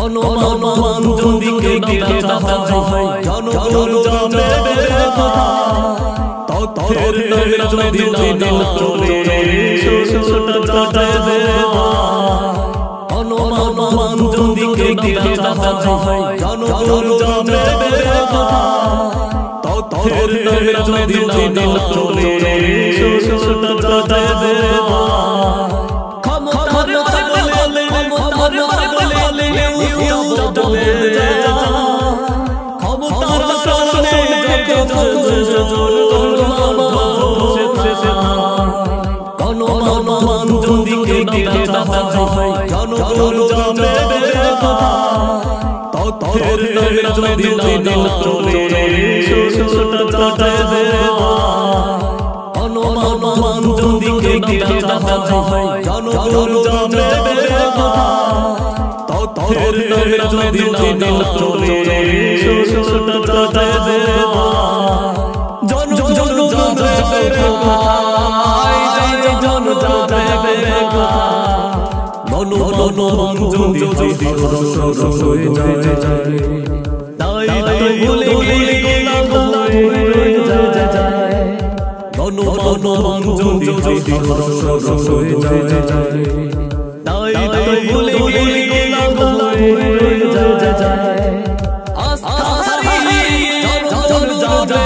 গণমান যদি কেটা হয় জনগণ জানবে কথা তথ্যের নামে যদি দিন চলে সুসুটা দেবে গণমান যদি কেটা হয় জনগণ জানবে কথা তথ্যের নামে যদি দিন চলে সুসুটা দেবে গণমান যদি কেটা হয় জনগণ জানবে কথা তথ্যের নামে যদি দিন চলে সুসুটা দেবে গণমান যদি কেটা হয় জনগণ জানবে কথা তথ্যের নামে যদি দিন চলে সুসুটা দেবে জন জানবে কথা জন জানবে কথা গণমান যদি হয়ে যায় তাই ভুলে গেলে হয়ে যায় গণমান যদি হয়ে যায় তাই ভুলে গেলে হয়ে যায় জন জানবে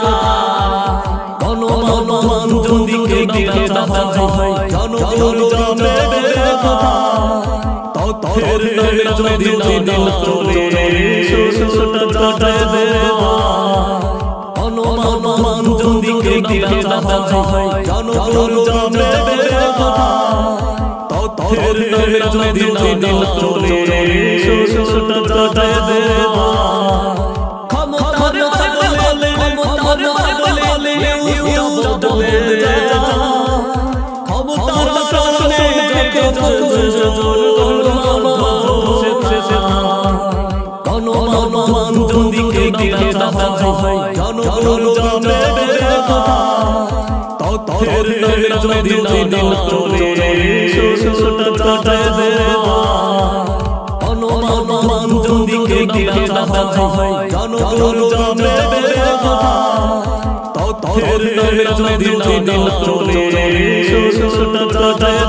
কথা গণমান যদি কেটা হয় জনগণ জানবে কথা তথ্যের নামে যদি দিন চলে সুসুটা দেবে গণমান যদি কেটা হয় জনগণ জানবে কথা তথ্যের নামে যদি দিন চলে সুসুটা দেবে গণমান যদি কেটা হয় জনগণ জানবে কথা তথ্যের নামে যদি দিন চলে সুসুটা দেবে গণমান যদি কেটা হয় জনগণ জানবে কথা তথ্যের নামে যদি দিন চলে সুসুটা দেবে